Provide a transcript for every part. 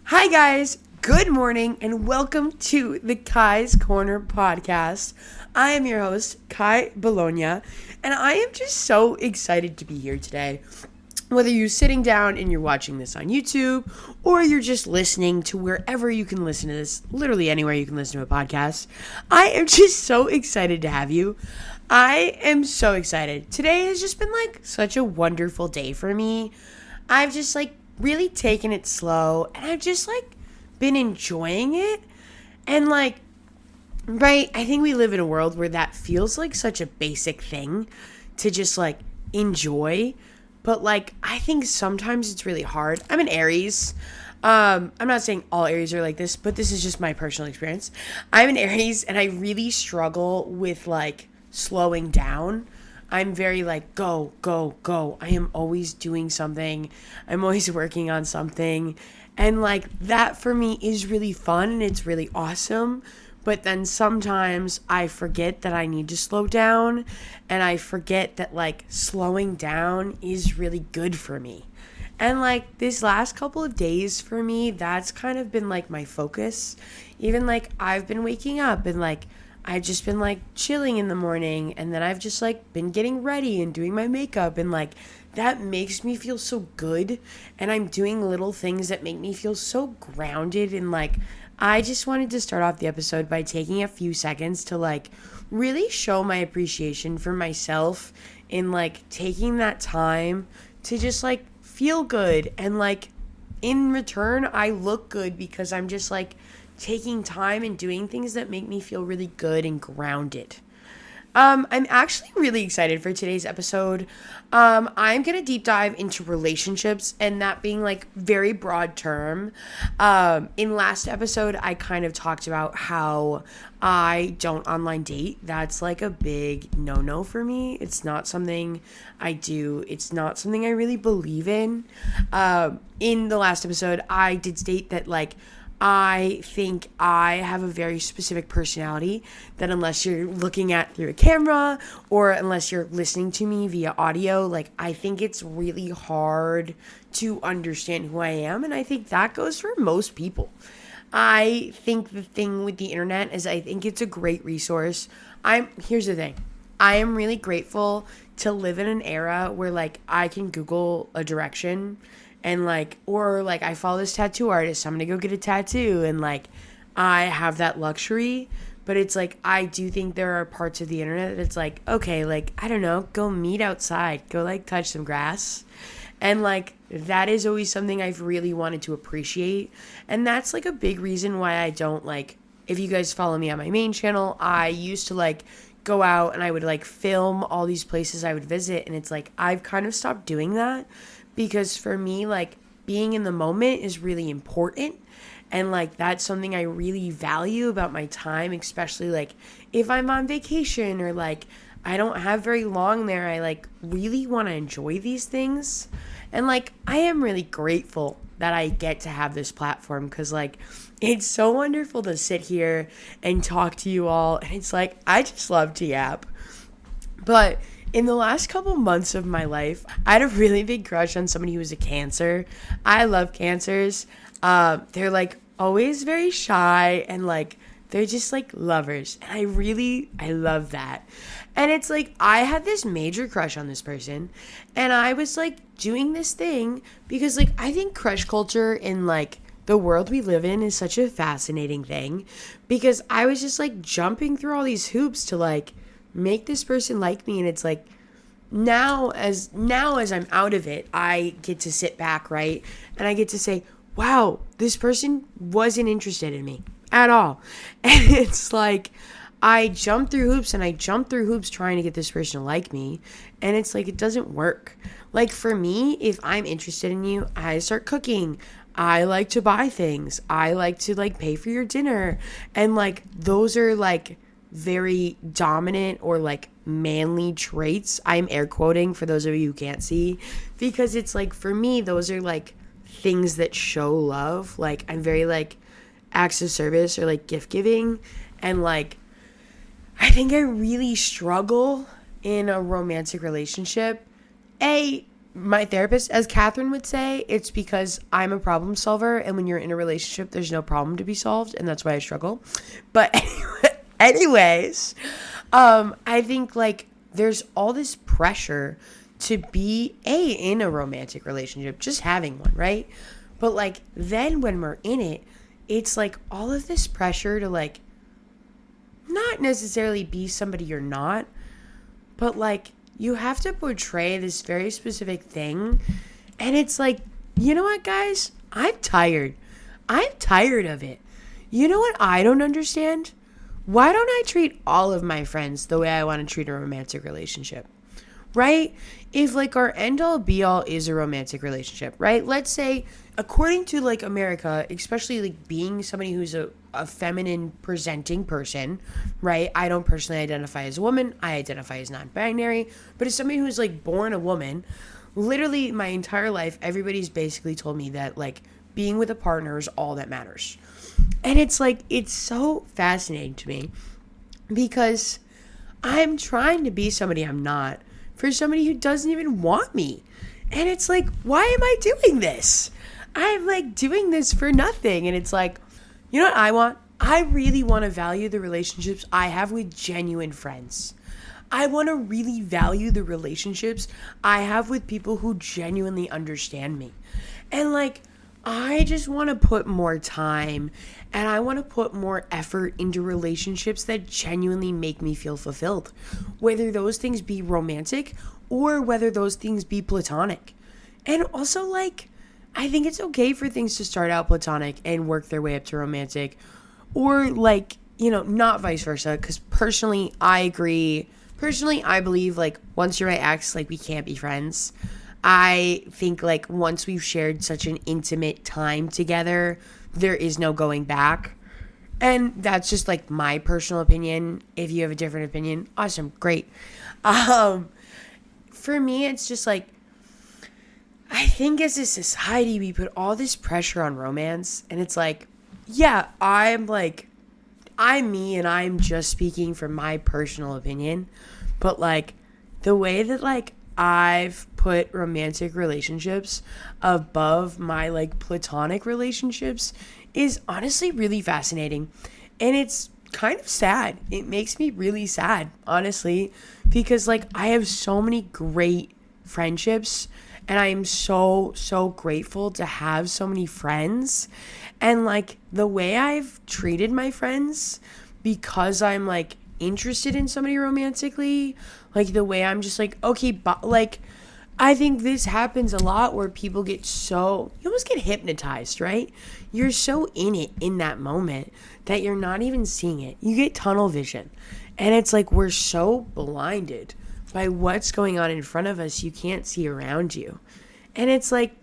Hi guys, good morning and welcome to the Ky's Corner podcast. I am your host, Ky Bologna, and I am just so excited to be here today. Whether you're sitting down and you're watching this on YouTube or you're just listening to wherever you can listen to this, literally anywhere you can listen to a podcast, I am just so excited to have you. I am so excited. Today has just been such a wonderful day for me. I've just really taken it slow and I've just been enjoying it. And right, I think we live in a world where that feels like such a basic thing to just enjoy. But I think sometimes it's really hard. I'm an Aries. I'm not saying all Aries are like this, but this is just my personal experience. I'm an Aries and I really struggle with slowing down. I'm very go, go, go. I am always doing something. I'm always working on something. And that for me is really fun and it's really awesome. But then sometimes I forget that I need to slow down and I forget that slowing down is really good for me. And this last couple of days for me, that's kind of been my focus. Even I've been waking up and I've just been chilling in the morning and then I've just been getting ready and doing my makeup and that makes me feel so good, and I'm doing little things that make me feel so grounded. And I just wanted to start off the episode by taking a few seconds to really show my appreciation for myself in taking that time to just feel good, and in return I look good because I'm just taking time and doing things that make me feel really good and grounded. I'm actually really excited for today's episode. I'm going to deep dive into relationships, and that being very broad term. In last episode, I kind of talked about how I don't online date. That's a big no-no for me. It's not something I do. It's not something I really believe in. In the last episode, I did state that I think I have a very specific personality that unless you're looking at through a camera or unless you're listening to me via audio, I think it's really hard to understand who I am. And I think that goes for most people. I think the thing with the internet is I think it's a great resource. Here's the thing. I am really grateful to live in an era where I can Google a direction and I follow this tattoo artist, so I'm gonna go get a tattoo, and I have that luxury. But it's I do think there are parts of the internet that's okay, I don't know, go meet outside, go touch some grass. And that is always something I've really wanted to appreciate. And that's a big reason why I don't if you guys follow me on my main channel, I used to go out and I would film all these places I would visit, and it's I've kind of stopped doing that. Because for me, being in the moment is really important. And that's something I really value about my time, especially if I'm on vacation or I don't have very long there. I really want to enjoy these things. And I am really grateful that I get to have this platform, because it's so wonderful to sit here and talk to you all. And it's I just love to yap. But in the last couple months of my life, I had a really big crush on somebody who was a Cancer. I love Cancers. They're always very shy and they're just lovers. And I love that. And it's I had this major crush on this person, and I was doing this thing because I think crush culture in the world we live in is such a fascinating thing, because I was just jumping through all these hoops to make this person like me. And it's now as I'm out of it, I get to sit back, right, and I get to say, wow, this person wasn't interested in me at all. And it's I jumped through hoops and I jumped through hoops trying to get this person to like me, and it's it doesn't work. For me, if I'm interested in you, I start cooking. I like to buy things. I like to pay for your dinner. And those are very dominant or manly traits. I'm air quoting for those of you who can't see, because it's for me, those are things that show love. I'm very acts of service or gift giving. And I think I really struggle in a romantic relationship. my therapist, as Catherine would say, it's because I'm a problem solver, and when you're in a relationship, there's no problem to be solved, and that's why I struggle. But anyways, I think like there's all this pressure to be in a romantic relationship, just having one, right? But like then when we're in it, it's like all of this pressure to like not necessarily be somebody you're not, but like you have to portray this very specific thing. And it's like, you know what, guys? I'm tired. I'm tired of it. You know what I don't understand? Why don't I treat all of my friends the way I want to treat a romantic relationship? Right? If like our end all be all is a romantic relationship, right? Let's say, according to like America, especially like being somebody who's a feminine presenting person, right? I don't personally identify as a woman. I identify as non-binary. But as somebody who's like born a woman, literally my entire life, everybody's basically told me that like being with a partner is all that matters. And it's like, it's so fascinating to me because I'm trying to be somebody I'm not for somebody who doesn't even want me. And it's like, why am I doing this? I'm like doing this for nothing. And it's like, you know what I want? I really want to value the relationships I have with genuine friends. I want to really value the relationships I have with people who genuinely understand me. And like, I just want to put more time and I want to put more effort into relationships that genuinely make me feel fulfilled. Whether those things be romantic or whether those things be platonic. And also like, I think it's okay for things to start out platonic and work their way up to romantic. Or like, you know, not vice versa. Because personally, I agree. Personally, I believe like once you're my ex, like we can't be friends. I think like once we've shared such an intimate time together, there is no going back. And that's just like my personal opinion. If you have a different opinion, awesome, great. For me, it's just like, I think as a society, we put all this pressure on romance. And it's like, yeah, I'm me and I'm just speaking from my personal opinion. But like the way that like I've put romantic relationships above my like platonic relationships is honestly really fascinating. And it's kind of sad. It makes me really sad, honestly, because like I have so many great friendships and I am so grateful to have so many friends. And like the way I've treated my friends, because I'm like interested in somebody romantically, like the way I'm just like, okay, but like I think this happens a lot where people get so, you almost get hypnotized, right? You're so in it in that moment that you're not even seeing it. You get tunnel vision. And it's like we're so blinded by what's going on in front of us, you can't see around you. And it's like,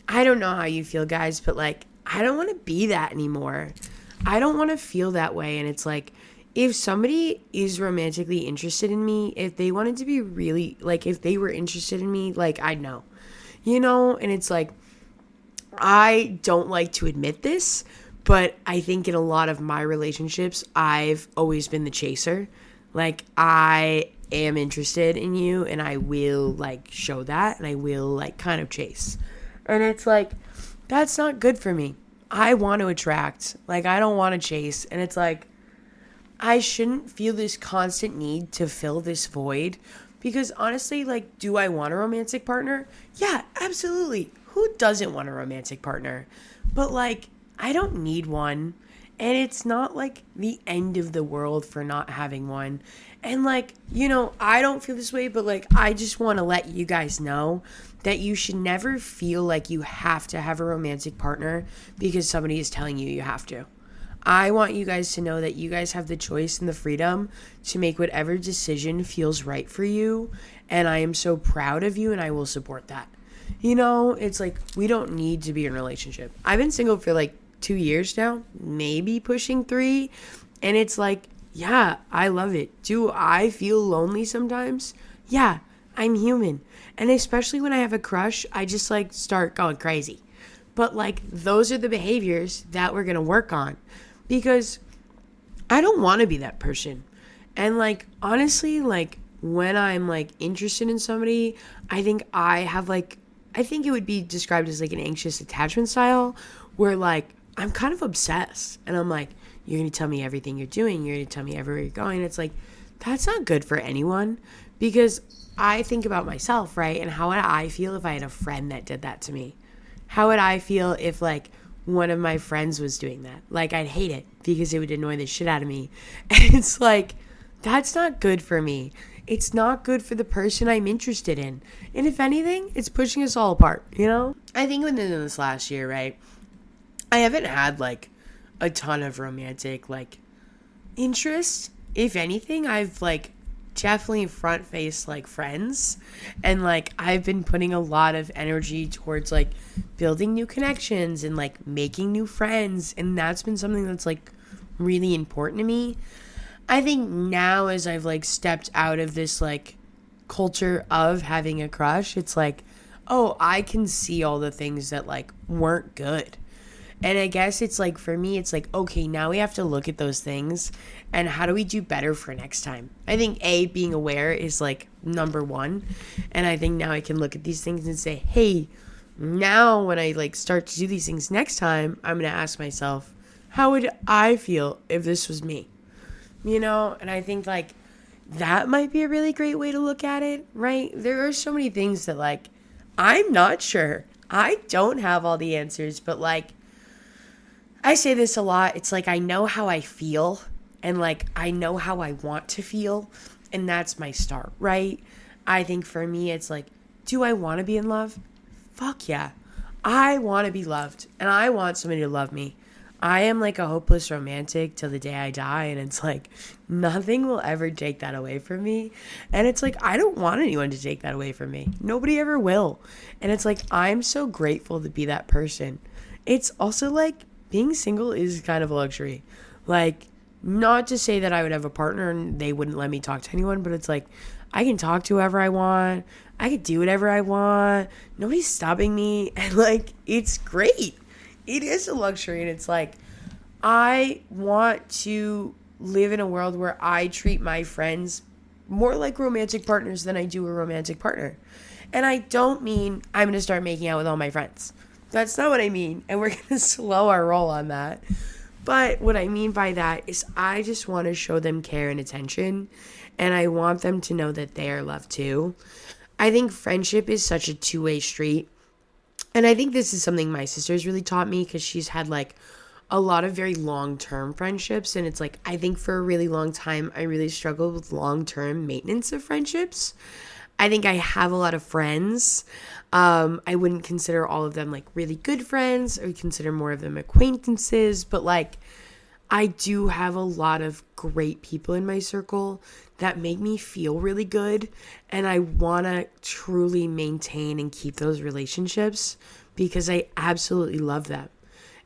I don't know how you feel, guys, but like I don't want to be that anymore. I don't want to feel that way. And it's like, if somebody is romantically interested in me, if they wanted to be really, like, if they were interested in me, like, I'd know, you know? And it's like, I don't like to admit this, but I think in a lot of my relationships, I've always been the chaser. Like, I am interested in you, and I will, like, show that, and I will, like, kind of chase. And it's like, that's not good for me. I want to attract. Like, I don't want to chase. And it's like, I shouldn't feel this constant need to fill this void because honestly, like, do I want a romantic partner? Yeah, absolutely. Who doesn't want a romantic partner? But like, I don't need one. And it's not like the end of the world for not having one. And like, you know, I don't feel this way, but like, I just want to let you guys know that you should never feel like you have to have a romantic partner because somebody is telling you have to. I want you guys to know that you guys have the choice and the freedom to make whatever decision feels right for you. And I am so proud of you and I will support that. You know, it's like, we don't need to be in a relationship. I've been single for like 2 years now, maybe pushing 3. And it's like, yeah, I love it. Do I feel lonely sometimes? Yeah, I'm human. And especially when I have a crush, I just like start going crazy. But like, those are the behaviors that we're going to work on. Because I don't want to be that person. And like, honestly, like when I'm like interested in somebody, I think I have like I think it would be described as like an anxious attachment style where like I'm kind of obsessed and I'm like, you're going to tell me everything you're doing. You're going to tell me everywhere you're going. It's like, that's not good for anyone because I think about myself, right? And how would I feel if I had a friend that did that to me? How would I feel if like one of my friends was doing that? Like I'd hate it because it would annoy the shit out of me. And it's like, that's not good for me. It's not good for the person I'm interested in. And if anything, it's pushing us all apart, you know? I think within this last year, right, I haven't had like a ton of romantic like interest. If anything, I've like definitely front faced like friends, and like I've been putting a lot of energy towards like building new connections and like making new friends, and that's been something that's like really important to me. I think now as I've like stepped out of this like culture of having a crush, it's like, oh, I can see all the things that like weren't good. And I guess it's like, for me, it's like, okay, now we have to look at those things and how do we do better for next time? I think being aware is like number one. And I think now I can look at these things and say, hey, now when I like start to do these things next time, I'm going to ask myself, how would I feel if this was me? You know, and I think like that might be a really great way to look at it, right? There are so many things that like, I'm not sure. I don't have all the answers, but like, I say this a lot. It's like I know how I feel and like I know how I want to feel, and that's my start, right? I think for me it's like, do I want to be in love? Fuck yeah. I want to be loved and I want somebody to love me. I am like a hopeless romantic till the day I die, and it's like nothing will ever take that away from me. And it's like I don't want anyone to take that away from me. Nobody ever will. And it's like I'm so grateful to be that person. It's also like being single is kind of a luxury. Like, not to say that I would have a partner and they wouldn't let me talk to anyone, but it's like, I can talk to whoever I want. I can do whatever I want. Nobody's stopping me. And like, it's great. It is a luxury. And it's like, I want to live in a world where I treat my friends more like romantic partners than I do a romantic partner. And I don't mean I'm going to start making out with all my friends. That's not what I mean, and we're going to slow our roll on that. But what I mean by that is I just want to show them care and attention, and I want them to know that they are loved too. I think friendship is such a two-way street, and I think this is something my sister's really taught me because she's had like a lot of very long-term friendships, and it's like I think for a really long time I really struggled with long-term maintenance of friendships. I think I have a lot of friends. I wouldn't consider all of them like really good friends. I would consider more of them acquaintances. But like, I do have a lot of great people in my circle that make me feel really good. And I want to truly maintain and keep those relationships because I absolutely love them.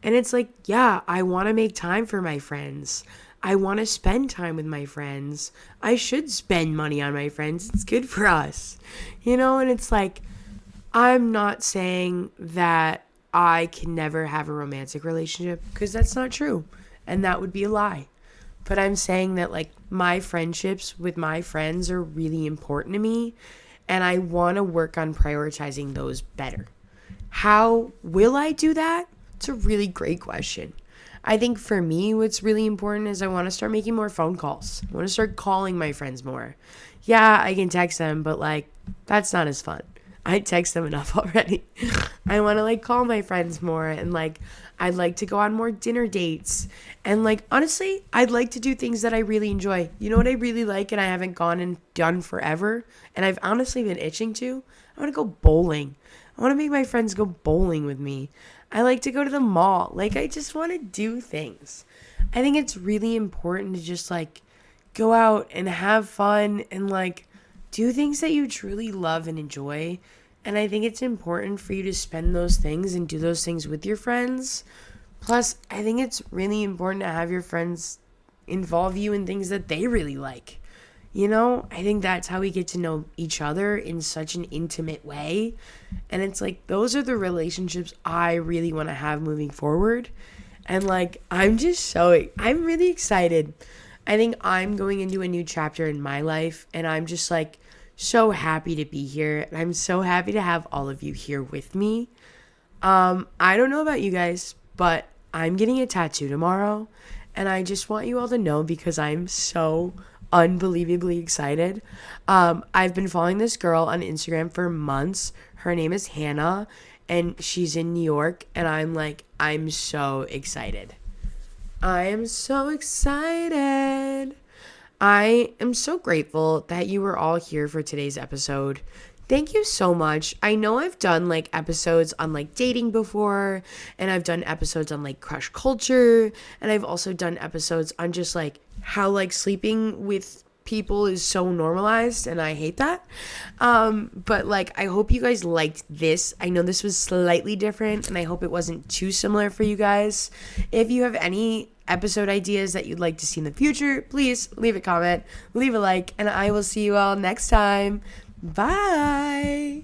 And it's like, yeah, I want to make time for my friends. I want to spend time with my friends. I should spend money on my friends. It's good for us, you know? And it's like, I'm not saying that I can never have a romantic relationship because that's not true. And that would be a lie. But I'm saying that like my friendships with my friends are really important to me. And I want to work on prioritizing those better. How will I do that? It's a really great question. I think for me, what's really important is I want to start making more phone calls. I want to start calling my friends more. Yeah, I can text them, but like, that's not as fun. I text them enough already. I want to like call my friends more, and like, I'd like to go on more dinner dates. And like, honestly, I'd like to do things that I really enjoy. You know what I really like and I haven't gone and done forever? And I've honestly been itching to? I want to go bowling. I want to make my friends go bowling with me. I like to go to the mall. Like, I just want to do things. I think it's really important to just, like, go out and have fun and, like, do things that you truly love and enjoy. And I think it's important for you to spend those things and do those things with your friends. Plus, I think it's really important to have your friends involve you in things that they really like. You know, I think that's how we get to know each other in such an intimate way. And it's like, those are the relationships I really want to have moving forward. And like, I'm really excited. I think I'm going into a new chapter in my life, and I'm just like so happy to be here. And I'm so happy to have all of you here with me. I don't know about you guys, but I'm getting a tattoo tomorrow. And I just want you all to know because I'm so unbelievably excited. I've been following this girl on Instagram for months. Her name is Hannah, and she's in New York. And I'm so excited. I am so excited. I am so grateful that you were all here for today's episode. Thank you so much. I know I've done episodes on dating before, and I've done episodes on crush culture, and I've also done episodes on just how sleeping with people is so normalized, and I hate that. But I hope you guys liked this. I know this was slightly different, and I hope it wasn't too similar for you guys. If you have any episode ideas that you'd like to see in the future, please leave a comment, leave a like, and I will see you all next time. Bye.